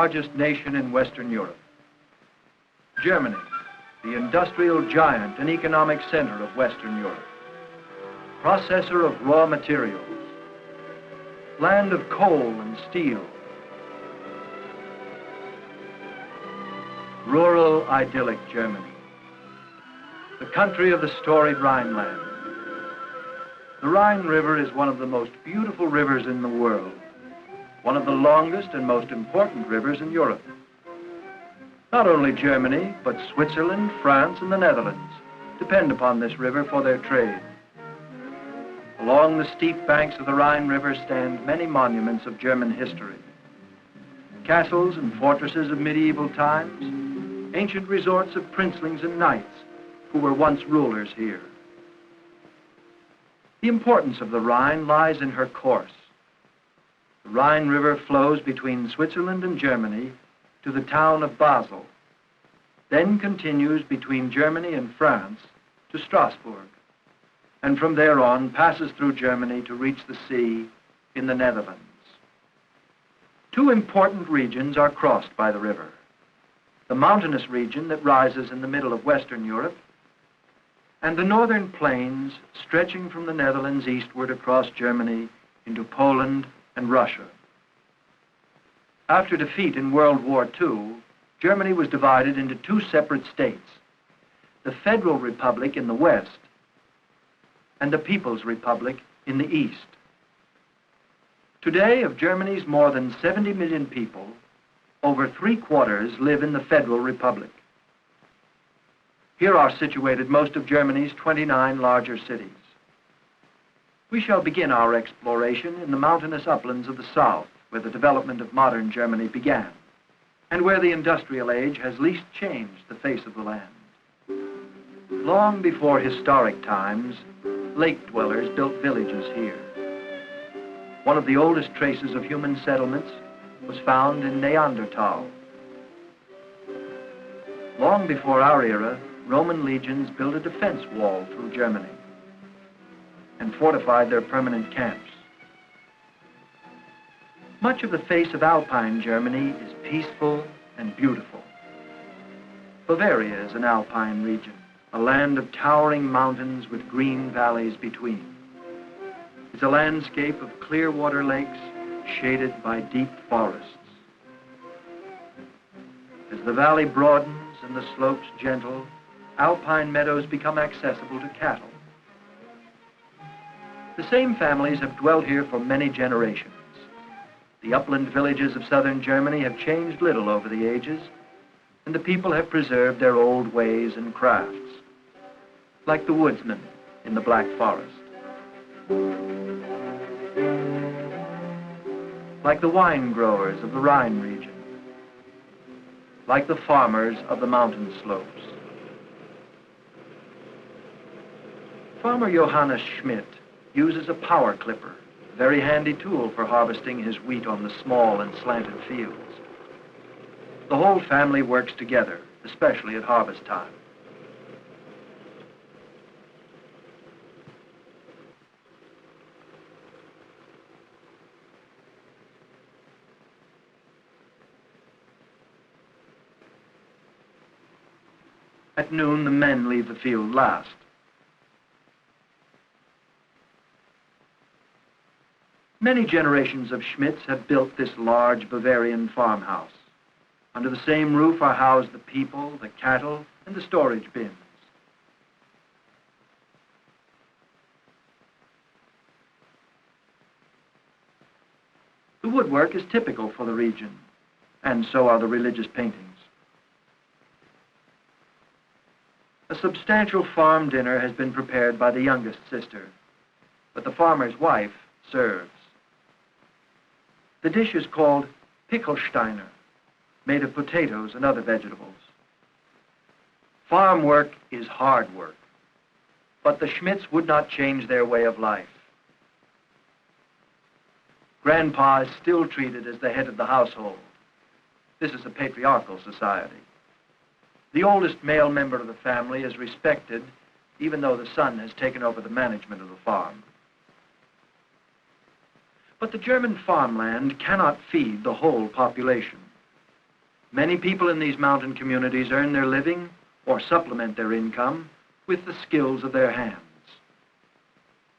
largest nation in Western Europe. Germany, the industrial giant and economic center of Western Europe. Processor of raw materials. Land of coal and steel. Rural, idyllic Germany. The country of the storied Rhineland. The Rhine River is one of the most beautiful rivers in the world, one of the longest and most important rivers in Europe. Not only Germany, but Switzerland, France, and the Netherlands depend upon this river for their trade. Along the steep banks of the Rhine River stand many monuments of German history. Castles and fortresses of medieval times, ancient resorts of princelings and knights who were once rulers here. The importance of the Rhine lies in her course. The Rhine River flows between Switzerland and Germany to the town of Basel, then continues between Germany and France to Strasbourg, and from there on passes through Germany to reach the sea in the Netherlands. Two important regions are crossed by the river. The mountainous region that rises in the middle of Western Europe, and the northern plains stretching from the Netherlands eastward across Germany into Poland and Russia. After defeat in World War II, Germany was divided into two separate states, the Federal Republic in the west and the People's Republic in the east. Today, of Germany's more than 70 million people, over 3/4 live in the Federal Republic. Here are situated most of Germany's 29 larger cities. We shall begin our exploration in the mountainous uplands of the south, where the development of modern Germany began, and where the industrial age has least changed the face of the land. Long before historic times, lake dwellers built villages here. One of the oldest traces of human settlements was found in Neanderthal. Long before our era, Roman legions built a defense wall through Germany and fortified their permanent camps. Much of the face of Alpine Germany is peaceful and beautiful. Bavaria is an alpine region, a land of towering mountains with green valleys between. It's a landscape of clear water lakes shaded by deep forests. As the valley broadens and the slopes gentle, alpine meadows become accessible to cattle. The same families have dwelt here for many generations. The upland villages of southern Germany have changed little over the ages, and the people have preserved their old ways and crafts, like the woodsman in the Black Forest, like the wine growers of the Rhine region, like the farmers of the mountain slopes. Farmer Johannes Schmidt uses a power clipper, a very handy tool for harvesting his wheat on the small and slanted fields. The whole family works together, especially at harvest time. At noon, the men leave the field last. Many generations of Schmidts have built this large Bavarian farmhouse. Under the same roof are housed the people, the cattle, and the storage bins. The woodwork is typical for the region, and so are the religious paintings. A substantial farm dinner has been prepared by the youngest sister, but the farmer's wife serves. The dish is called Pickelsteiner, made of potatoes and other vegetables. Farm work is hard work, but the Schmidts would not change their way of life. Grandpa is still treated as the head of the household. This is a patriarchal society. The oldest male member of the family is respected, even though the son has taken over the management of the farm. But the German farmland cannot feed the whole population. Many people in these mountain communities earn their living or supplement their income with the skills of their hands.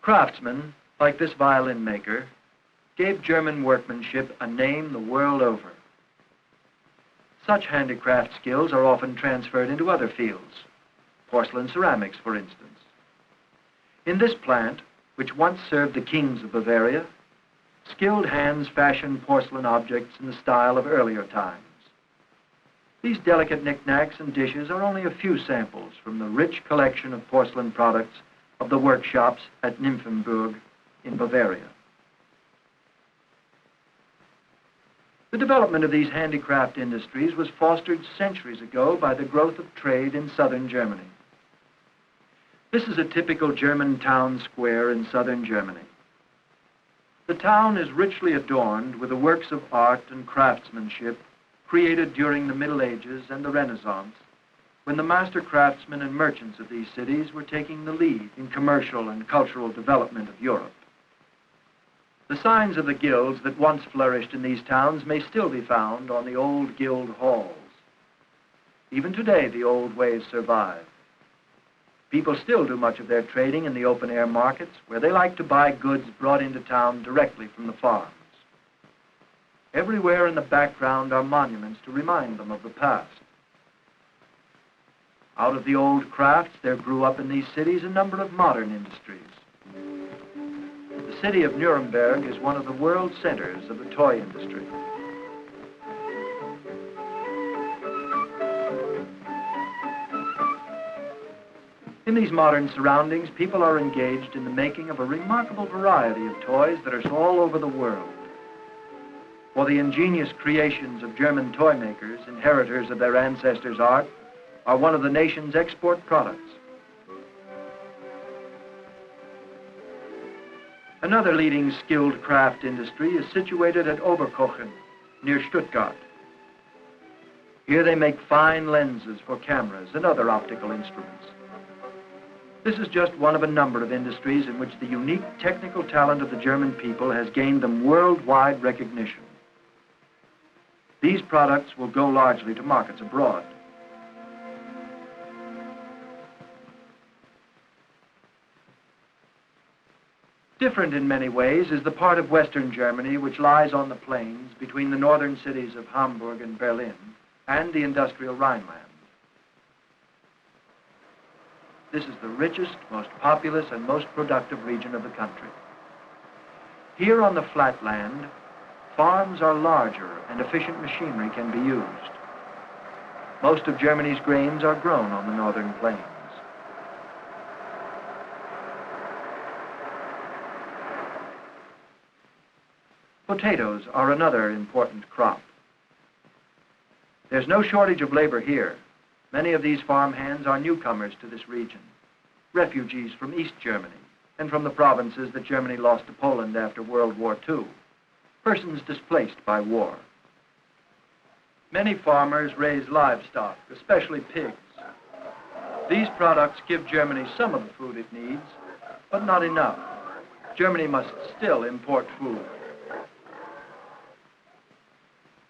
Craftsmen, like this violin maker, gave German workmanship a name the world over. Such handicraft skills are often transferred into other fields, porcelain ceramics, for instance. In this plant, which once served the kings of Bavaria, skilled hands fashioned porcelain objects in the style of earlier times. These delicate knickknacks and dishes are only a few samples from the rich collection of porcelain products of the workshops at Nymphenburg in Bavaria. The development of these handicraft industries was fostered centuries ago by the growth of trade in southern Germany. This is a typical German town square in southern Germany. The town is richly adorned with the works of art and craftsmanship created during the Middle Ages and the Renaissance, when the master craftsmen and merchants of these cities were taking the lead in commercial and cultural development of Europe. The signs of the guilds that once flourished in these towns may still be found on the old guild halls. Even today, the old ways survive. People still do much of their trading in the open-air markets, where they like to buy goods brought into town directly from the farms. Everywhere in the background are monuments to remind them of the past. Out of the old crafts, there grew up in these cities a number of modern industries. The city of Nuremberg is one of the world centers of the toy industry. In these modern surroundings, people are engaged in the making of a remarkable variety of toys that are all over the world. For the ingenious creations of German toy makers, inheritors of their ancestors' art, are one of the nation's export products. Another leading skilled craft industry is situated at Oberkochen, near Stuttgart. Here they make fine lenses for cameras and other optical instruments. This is just one of a number of industries in which the unique technical talent of the German people has gained them worldwide recognition. These products will go largely to markets abroad. Different in many ways is the part of Western Germany which lies on the plains between the northern cities of Hamburg and Berlin and the industrial Rhineland. This is the richest, most populous, and most productive region of the country. Here on the flat land, farms are larger and efficient machinery can be used. Most of Germany's grains are grown on the northern plains. Potatoes are another important crop. There's no shortage of labor here. Many of these farmhands are newcomers to this region, refugees from East Germany and from the provinces that Germany lost to Poland after World War II, persons displaced by war. Many farmers raise livestock, especially pigs. These products give Germany some of the food it needs, but not enough. Germany must still import food.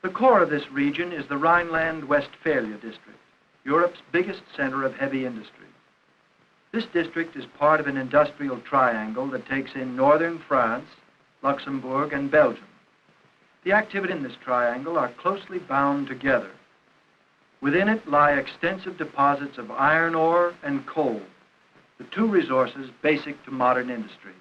The core of this region is the Rhineland-Westphalia district, Europe's biggest center of heavy industry. This district is part of an industrial triangle that takes in northern France, Luxembourg, and Belgium. The activity in this triangle are closely bound together. Within it lie extensive deposits of iron ore and coal, the two resources basic to modern industry.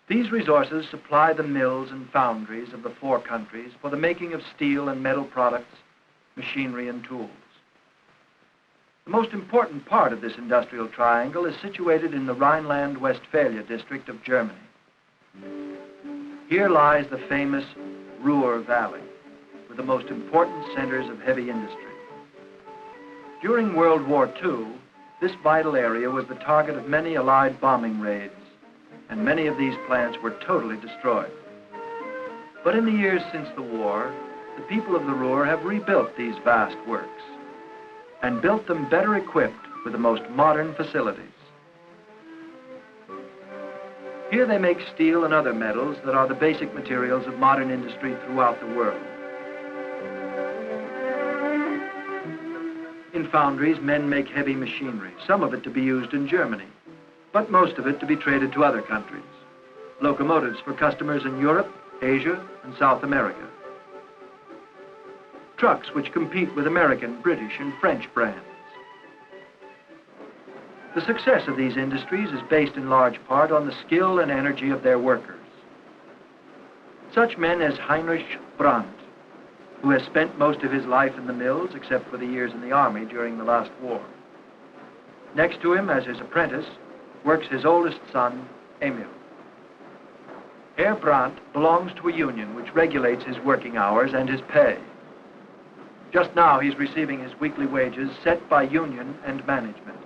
These resources supply the mills and foundries of the four countries for the making of steel and metal products, machinery, and tools. The most important part of this industrial triangle is situated in the Rhineland-Westphalia district of Germany. Here lies the famous Ruhr Valley, with the most important centers of heavy industry. During World War II, this vital area was the target of many Allied bombing raids, and many of these plants were totally destroyed. But in the years since the war, the people of the Ruhr have rebuilt these vast works and built them better equipped with the most modern facilities. Here they make steel and other metals that are the basic materials of modern industry throughout the world. In foundries, men make heavy machinery, some of it to be used in Germany, but most of it to be traded to other countries. Locomotives for customers in Europe, Asia, and South America. Trucks which compete with American, British, and French brands. The success of these industries is based in large part on the skill and energy of their workers. Such men as Heinrich Brandt, who has spent most of his life in the mills, except for the years in the army during the last war. Next to him, as his apprentice, works his oldest son, Emil. Herr Brandt belongs to a union which regulates his working hours and his pay. Just now, he's receiving his weekly wages set by union and management.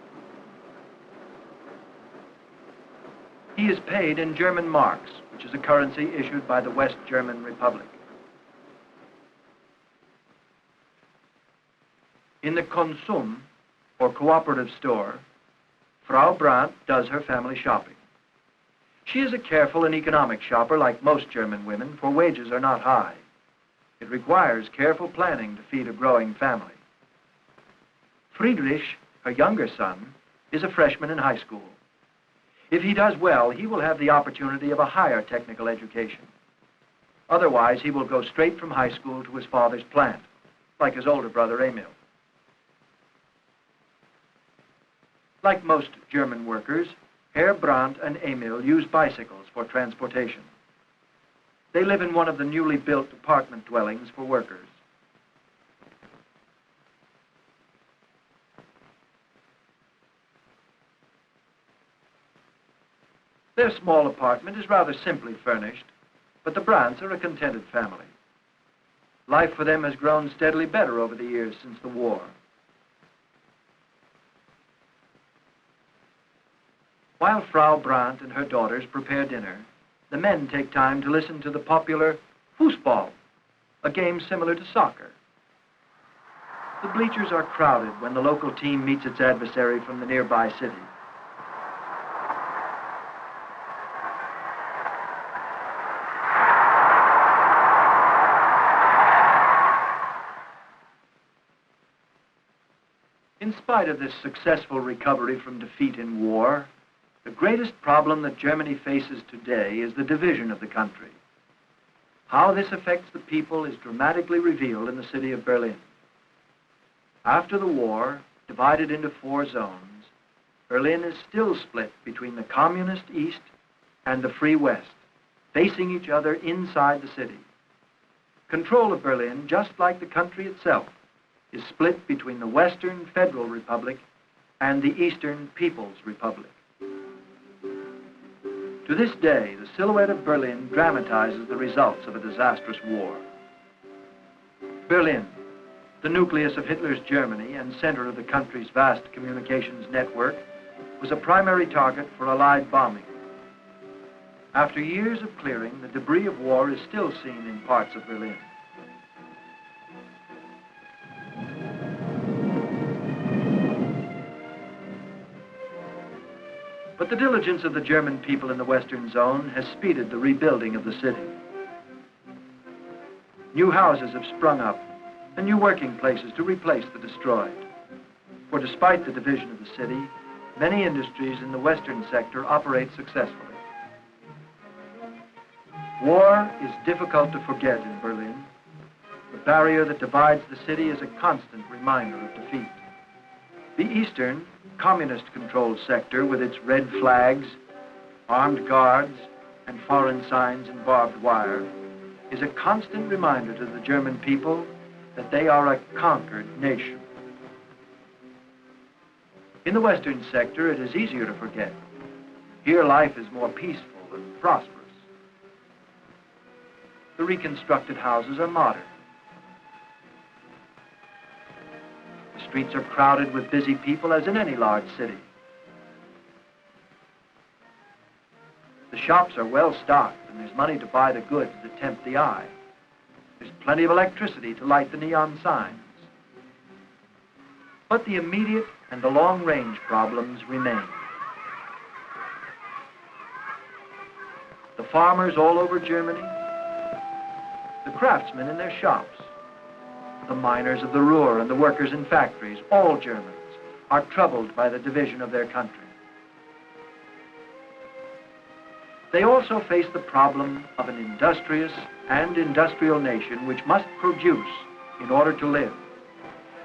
He is paid in German marks, which is a currency issued by the West German Republic. In the Konsum, or cooperative store, Frau Brandt does her family shopping. She is a careful and economic shopper like most German women, for wages are not high. It requires careful planning to feed a growing family. Friedrich, her younger son, is a freshman in high school. If he does well, he will have the opportunity of a higher technical education. Otherwise, he will go straight from high school to his father's plant, like his older brother Emil. Like most German workers, Herr Brandt and Emil use bicycles for transportation. They live in one of the newly built apartment dwellings for workers. Their small apartment is rather simply furnished, but the Brandts are a contented family. Life for them has grown steadily better over the years since the war. While Frau Brandt and her daughters prepare dinner, the men take time to listen to the popular Fußball, a game similar to soccer. The bleachers are crowded when the local team meets its adversary from the nearby city. In spite of this successful recovery from defeat in war, the greatest problem that Germany faces today is the division of the country. How this affects the people is dramatically revealed in the city of Berlin. After the war, divided into 4 zones, Berlin is still split between the communist East and the free West, facing each other inside the city. Control of Berlin, just like the country itself, is split between the Western Federal Republic and the Eastern People's Republic. To this day, the silhouette of Berlin dramatizes the results of a disastrous war. Berlin, the nucleus of Hitler's Germany and center of the country's vast communications network, was a primary target for Allied bombing. After years of clearing, the debris of war is still seen in parts of Berlin. But the diligence of the German people in the Western Zone has speeded the rebuilding of the city. New houses have sprung up and new working places to replace the destroyed. For despite the division of the city, many industries in the Western sector operate successfully. War is difficult to forget in Berlin. The barrier that divides the city is a constant reminder of defeat. The Eastern, communist-controlled sector, with its red flags, armed guards, and foreign signs and barbed wire, is a constant reminder to the German people that they are a conquered nation. In the Western sector, it is easier to forget. Here, life is more peaceful and prosperous. The reconstructed houses are modern. The streets are crowded with busy people as in any large city. The shops are well stocked and there's money to buy the goods that tempt the eye. There's plenty of electricity to light the neon signs. But the immediate and the long-range problems remain. The farmers all over Germany, the craftsmen in their shops, The miners of the Ruhr and the workers in factories, all Germans, are troubled by the division of their country. They also face the problem of an industrious and industrial nation which must produce in order to live,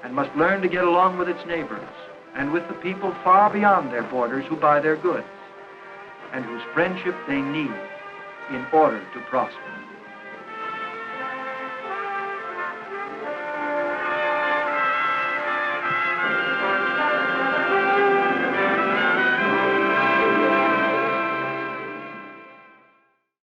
and must learn to get along with its neighbors and with the people far beyond their borders who buy their goods, and whose friendship they need in order to prosper.